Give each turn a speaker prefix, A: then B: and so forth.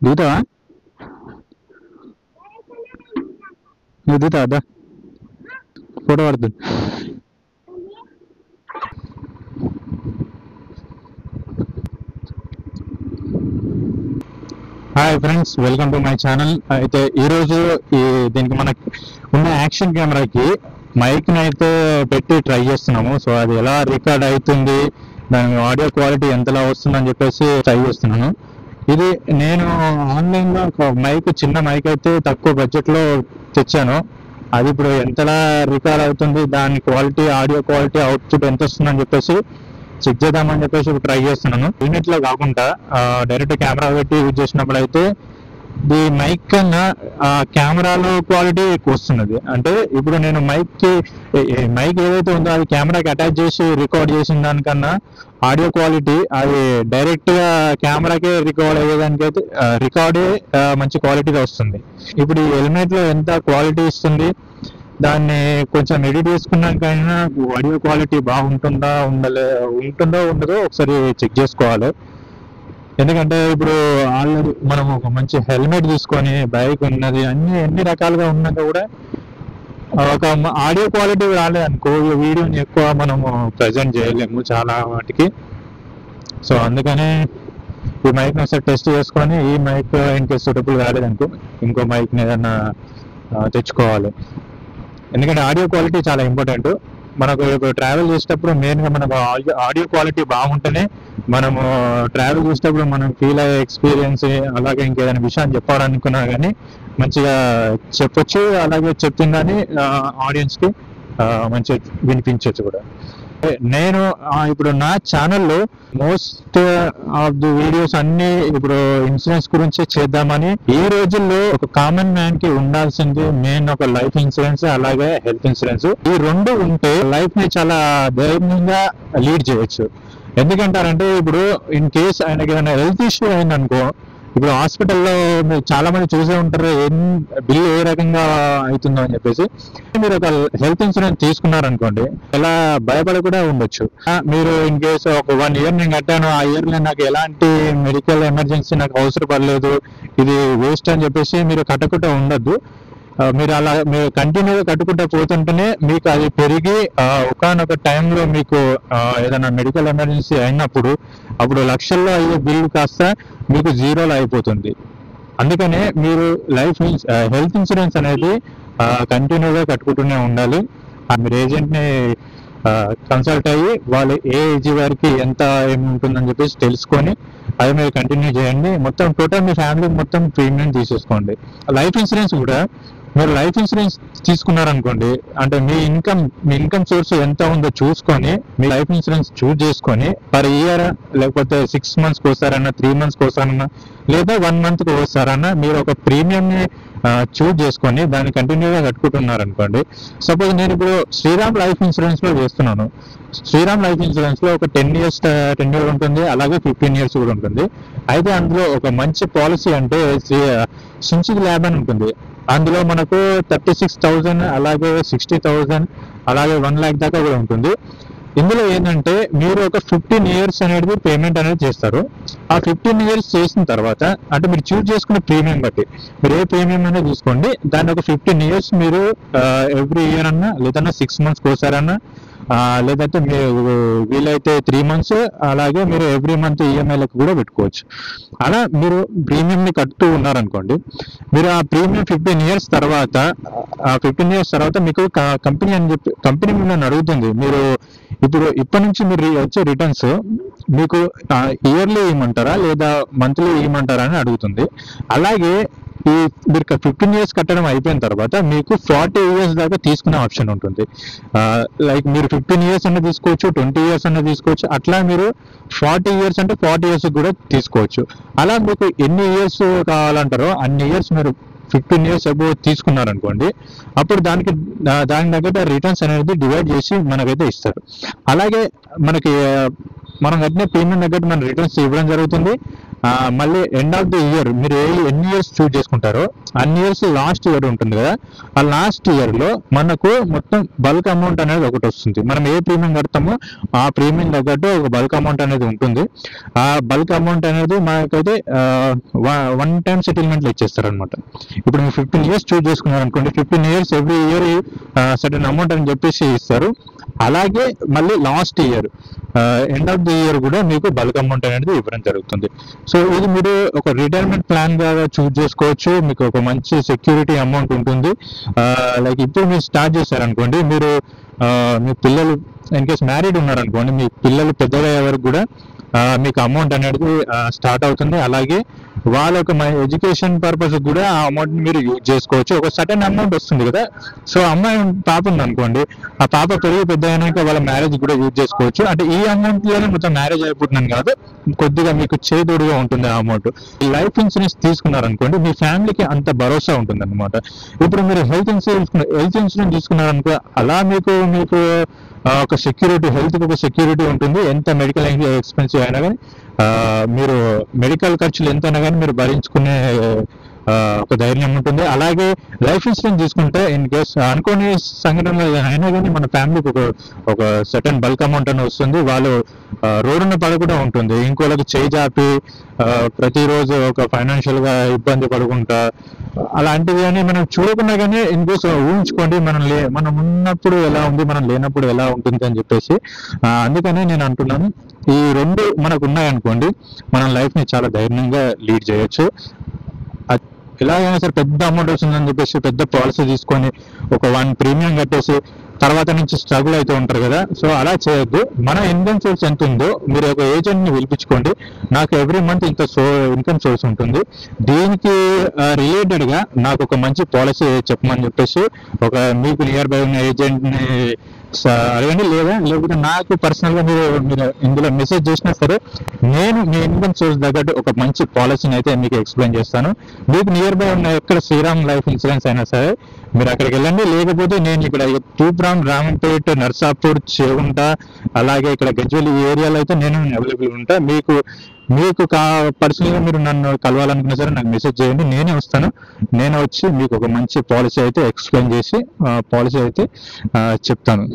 A: దిగుతావా? నువ్వు దిగుతావా? అద్దా ఫోటో పడుతుంది. Hi friends, welcome to my channel. అయితే ఈరోజు దీనికి మనకి ఉన్న యాక్షన్ కెమెరాకి మైక్ని అయితే పెట్టి ట్రై చేస్తున్నాము. సో అది ఎలా రికార్డ్ అవుతుంది, దాని ఆడియో క్వాలిటీ ఎంతలా వస్తుందని చెప్పేసి ట్రై చేస్తున్నాను. ఇది నేను ఆన్లైన్లో ఒక మైక్, చిన్న మైక్ అయితే తక్కువ బడ్జెట్లో తెచ్చాను. అది ఇప్పుడు ఎంతలా రికార్డ్ అవుతుంది, దాని క్వాలిటీ, ఆడియో క్వాలిటీ, అవుట్పుట్ ఎంత వస్తుందని చెప్పేసి చెక్ చేద్దామని చెప్పేసి ట్రై చేస్తున్నాను. యూనిట్ లో కాకుండా డైరెక్ట్ కెమెరా పెట్టి యూజ్ చేసినప్పుడు అయితే ఈ మైక్ కన్నా కెమెరాలో క్వాలిటీ ఎక్కువ వస్తున్నది. అంటే ఇప్పుడు నేను మైక్ ఏదైతే ఉందో అది కెమెరాకి అటాచ్ చేసి రికార్డ్ చేసిన దానికన్నా ఆడియో క్వాలిటీ అది డైరెక్ట్ గా కెమెరాకే రికార్డ్ అయ్యేదానికైతే రికార్డే మంచి క్వాలిటీగా వస్తుంది. ఇప్పుడు ఈ హెల్మెట్ లో ఎంత క్వాలిటీ ఇస్తుంది, దాన్ని కొంచెం ఎడిట్ చేసుకున్నాకైనా ఆడియో క్వాలిటీ బాగుంటుందో ఉండదో ఒకసారి చెక్ చేసుకోవాలి. ఎందుకంటే ఇప్పుడు ఆల్రెడీ మనం ఒక మంచి హెల్మెట్ తీసుకొని బైక్ ఉన్నది, ఎన్ని రకాలుగా ఉన్నాక కూడా ఒక ఆడియో క్వాలిటీ రాలేదనుకో, వీడియోని ఎక్కువ మనము ప్రజెంట్ చేయలేము చాలా వాటికి. సో అందుకనే ఈ మైక్ని ఒకసారి టెస్ట్ చేసుకొని, ఈ మైక్ ఇన్కేస్ సూటబుల్ కాలేదనుకో ఇంకో మైక్ని ఏదన్నా తెచ్చుకోవాలి. ఎందుకంటే ఆడియో క్వాలిటీ చాలా ఇంపార్టెంట్. మనకు ఇప్పుడు ట్రావెల్ చేసేటప్పుడు మెయిన్గా మనకు ఆడియో క్వాలిటీ బాగుంటేనే మనము ట్రావెల్ చేసేటప్పుడు మనం ఫీల్ అయ్యే ఎక్స్పీరియన్స్, అలాగే ఇంకేదైనా విషయాన్ని చెప్పాలనుకున్నా కానీ మంచిగా చెప్పొచ్చు, అలాగే చెప్తుందని ఆడియన్స్కి మంచిగా వినిపించవచ్చు కూడా. నేను ఇప్పుడు నా ఛానల్లో మోస్ట్ ఆఫ్ ది వీడియోస్ అన్ని ఇప్పుడు ఇన్సూరెన్స్ గురించి చేద్దామని. ఈ రోజుల్లో ఒక కామన్ మ్యాన్ కి ఉండాల్సింది మెయిన్ ఒక లైఫ్ ఇన్సూరెన్స్, అలాగే హెల్త్ ఇన్సూరెన్స్. ఈ రెండు ఉంటే లైఫ్ ని చాలా ధైర్యంగా లీడ్ చేయొచ్చు. ఎందుకంటారంటే ఇప్పుడు ఇన్ కేస్ ఆయనకి ఏమైనా హెల్త్ ఇష్యూ అయిందనుకో, ఇప్పుడు హాస్పిటల్లో మీరు చాలా మంది చూసే ఉంటారు బిల్ ఏ రకంగా అవుతుందో అని చెప్పేసి. మీరు ఒక హెల్త్ ఇన్సూరెన్స్ తీసుకున్నారనుకోండి, ఎలా భయపడి కూడా ఉండొచ్చు. మీరు ఇన్ కేసు ఒక 1 year నేను కట్టాను, ఆ ఇయర్ లో నాకు ఎలాంటి మెడికల్ ఎమర్జెన్సీ నాకు అవసరం పడలేదు, ఇది వేస్ట్ అని చెప్పేసి మీరు కట్టకుండా ఉండద్దు. మీరు కంటిన్యూగా కట్టుకుంటూ పోతుంటేనే మీకు అది పెరిగి ఒకనొక టైంలో మీకు ఏదైనా మెడికల్ ఎమర్జెన్సీ అయినప్పుడు అప్పుడు లక్షల్లో అయ్యే బిల్లు కాస్త మీకు జీరోలో అయిపోతుంది. అందుకనే మీరు హెల్త్ ఇన్సూరెన్స్ అనేది కంటిన్యూగా కట్టుకుంటూనే ఉండాలి. మీరు ఏజెంట్ని కన్సల్ట్ అయ్యి వాళ్ళు ఏ ఏజ్ వారికి ఎంత ఏముంటుందని చెప్పేసి తెలుసుకొని అది మీరు కంటిన్యూ చేయండి. మొత్తం టోటల్ మీ ఫ్యామిలీ మొత్తం ప్రీమియం తీసేసుకోండి. లైఫ్ ఇన్సూరెన్స్ కూడా మీరు లైఫ్ ఇన్సూరెన్స్ తీసుకున్నారనుకోండి, అంటే మీ ఇన్కమ్ సోర్స్ ఎంత ఉందో చూసుకొని మీ లైఫ్ ఇన్సూరెన్స్ చూస్ చేసుకొని పర్ ఇయర్, లేకపోతే 6 months ఒకసారన్నా, 3 months ఒకసారన్నా, లేదా 1 month ఒకసారన్నా మీరు ఒక ప్రీమియంని చూస్ చేసుకొని దాన్ని కంటిన్యూగా కట్టుకుంటున్నారనుకోండి. సపోజ్ నేను ఇప్పుడు శ్రీరామ్ లైఫ్ ఇన్సూరెన్స్ లో చేస్తున్నాను. శ్రీరామ్ లైఫ్ ఇన్సూరెన్స్ లో ఒక 10 years టెన్యూర్ ఉంటుంది, అలాగే 15 years కూడా ఉంటుంది. అయితే అందులో ఒక మంచి పాలసీ అంటే సుంచిత్ ల్యాబ్ అని ఉంటుంది. అందులో మనకు 36,000, అలాగే 60,000, అలాగే 1 lakh దాకా కూడా ఉంటుంది. ఇందులో ఏంటంటే మీరు ఒక 15 years అనేది పేమెంట్ అనేది చేస్తారు. ఆ 15 years చేసిన తర్వాత, అంటే మీరు చూస్ చేసుకున్న ప్రీమియం బట్టి మీరు ఏ ప్రీమియం అనేది తీసుకోండి, దాన్ని ఒక 15 years మీరు ఎవ్రీ ఇయర్ అన్నా, లేదన్నా 6 months ఒకసారన్నా, లేదంటే మీరు వీలైతే 3 months, అలాగే మీరు ఎవ్రీ మంత్ ఈఎంఐలకు కూడా పెట్టుకోవచ్చు. అలా మీరు ప్రీమియంని కట్టుతూ ఉన్నారనుకోండి, మీరు ఆ ప్రీమియం 15 years తర్వాత మీకు కంపెనీ మిమ్మల్ని అడుగుతుంది, మీరు ఇప్పటి నుంచి మీరు వచ్చే రిటర్న్స్ మీకు ఇయర్లీ ఇవ్వమంటారా లేదా మంత్లీ ఇవ్వమంటారా అని అడుగుతుంది. అలాగే మీరు 15 years కట్టడం అయిపోయిన తర్వాత మీకు 40 years దాకా తీసుకునే ఆప్షన్ ఉంటుంది. లైక్ మీరు 15 years అన్న తీసుకోవచ్చు, 20 years అన్న తీసుకోవచ్చు. అట్లా మీరు 40 years అంటే 40 years కూడా తీసుకోవచ్చు. అలా మీకు ఎన్ని ఇయర్స్ కావాలంటారో అన్ని ఇయర్స్ మీరు 15 years అబోవ్ తీసుకున్నారనుకోండి, అప్పుడు దానికి తగ్గట్టు రిటర్న్స్ అనేది డివైడ్ చేసి మనకైతే ఇస్తారు. అలాగే మనకి మనం కట్టిన ప్రీమియం తగ్గట్టు మన రిటర్న్స్ ఇవ్వడం జరుగుతుంది. మళ్ళీ ఎండ్ ఆఫ్ ది ఇయర్ మీరు ఎన్ని ఇయర్స్ చూస్ చేసుకుంటారో అన్ని ఇయర్స్ లాస్ట్ ఇయర్ ఉంటుంది కదా, ఆ లాస్ట్ ఇయర్ లో మనకు మొత్తం బల్క్ అమౌంట్ అనేది ఒకటి వస్తుంది. మనం ఏ ప్రీమియం కడతామో ఆ ప్రీమియం తగ్గట్టు ఒక బల్క్ అమౌంట్ అనేది ఉంటుంది. ఆ బల్క్ అమౌంట్ అనేది మనకైతే 1 time సెటిల్మెంట్ లో ఇచ్చేస్తారు అనమాట. ఇప్పుడు మీరు 15 years చూస్ చేసుకున్నారు అనుకోండి, 15 years every year certain amount అని చెప్పేసి ఇస్తారు. అలాగే మళ్ళీ last year end of the year కూడా మీకు బల్క్ అమౌంట్ అనేది ఇవ్వడం జరుగుతుంది. సో ఇది మీరు ఒక రిటైర్మెంట్ ప్లాన్ గా చూస్ చేసుకోవచ్చు. మీకు ఒక మంచి సెక్యూరిటీ అమౌంట్ ఉంటుంది. లైక్ ఇప్పుడు మీరు స్టార్ట్ చేశారనుకోండి, మీరు మీ పిల్లలు ఇన్ కేస్ మ్యారీడ్ ఉన్నారనుకోండి, మీ పిల్లలు పెద్దగా వరకు కూడా మీకు అమౌంట్ అనేది స్టార్ట్ అవుతుంది. అలాగే వాళ్ళ యొక్క ఎడ్యుకేషన్ పర్పస్ కూడా ఆ అమౌంట్ మీరు యూజ్ చేసుకోవచ్చు. ఒక సర్టెన్ అమౌంట్ వస్తుంది కదా, సో అమ్మాయి పాప ఉంది అనుకోండి, ఆ పాప పెరిగి పెద్ద అయినాక వాళ్ళ మ్యారేజ్ కూడా యూజ్ చేసుకోవచ్చు. అంటే ఈ అమౌంట్ లోనే మొత్తం మ్యారేజ్ అయిపోతున్నాను కాదు, కొద్దిగా మీకు చేదోడుగా ఉంటుంది ఆ అమౌంట్. లైఫ్ ఇన్సూరెన్స్ తీసుకున్నారనుకోండి, మీ ఫ్యామిలీకి అంత భరోసా ఉంటుంది అనమాట. ఇప్పుడు మీరు హెల్త్ ఇన్సూరెన్స్ తీసుకున్నారనుకో, అలా మీకు ఒక సెక్యూరిటీ, హెల్త్ ఒక సెక్యూరిటీ ఉంటుంది. ఎంత మెడికల్ ఎక్స్పెన్సివ్ అయినా కానీ మీరు మెడికల్ ఖర్చులు ఎంత అయినా కానీ మీరు భరించుకునే ఒక ధైర్యం ఉంటుంది. అలాగే లైఫ్ ఇన్సూరెన్స్ తీసుకుంటే ఇన్ కేస్ అనుకోని సంఘటనలు అయినా కానీ మన ఫ్యామిలీకి ఒక సర్టెన్ బల్క్ అమౌంట్ అని వస్తుంది. వాళ్ళు రోడ్డున పడకుండా ఉంటుంది. ఇంకోళ్ళకి చేయి చాపి ప్రతిరోజు ఒక ఫైనాన్షియల్ గా ఇబ్బంది పడుకుంటా అలాంటివి అని మనం చూడకుండా కానీ ఇన్ కేస్ ఊహించుకోండి, మనం ఉన్నప్పుడు ఎలా ఉంది, మనం లేనప్పుడు ఎలా ఉంటుంది అని చెప్పేసి. అందుకనే నేను అంటున్నాను, ఈ రెండు మనకు ఉన్నాయనుకోండి, మనం లైఫ్ ని చాలా ధైర్యంగా లీడ్ చేయొచ్చు. ఎలాగైనా సరే పెద్ద అమౌంట్ వస్తుందని చెప్పేసి పెద్ద పాలసీ తీసుకొని ఒక 1 ప్రీమియం కట్టేసి తర్వాత నుంచి స్ట్రగుల్ అయితే ఉంటారు కదా, సో అలా చేయొద్దు. మన ఇన్కమ్ సోర్స్ ఎంత ఉందో మీరు ఒక ఏజెంట్ ని పిలిపించుకోండి, నాకు ఎవ్రీ మంత్ ఇంత ఇన్కమ్ సోర్స్ ఉంటుంది, దీనికి రిలేటెడ్ గా నాకు ఒక మంచి పాలసీ చెప్పమని చెప్పేసి ఒక మీకు నియర్ బై ఉన్న ఏజెంట్ ని అడగండి. లేకపోతే నాకు పర్సనల్ గా మీరు ఇందులో మెసేజ్ చేసినా సరే నేను మీ ఇన్కమ్ సోర్స్ తగ్గట్టు ఒక మంచి పాలసీని అయితే మీకు ఎక్స్ప్లెయిన్ చేస్తాను. మీకు నియర్ బై ఉన్న ఎక్కడ శ్రీరామ్ లైఫ్ ఇన్సూరెన్స్ అయినా సరే మీరు అక్కడికి వెళ్ళండి. లేకపోతే నేను ఇక్కడ తూప్రాన్, రామంపేట్, నర్సాపూర్, చేగుంట, అలాగే ఇక్కడ గజ్వేల్ ఈ ఏరియాలో అయితే నేను అవైలబుల్ ఉంటా. మీకు పర్సనల్ గా మీరు నన్ను కలవాలనుకున్నా సరే నాకు మెసేజ్ చేయండి, నేనే వస్తాను. నేను వచ్చి మీకు ఒక మంచి పాలసీ అయితే ఎక్స్ప్లెయిన్ చేసి పాలసీ అయితే చెప్తాను.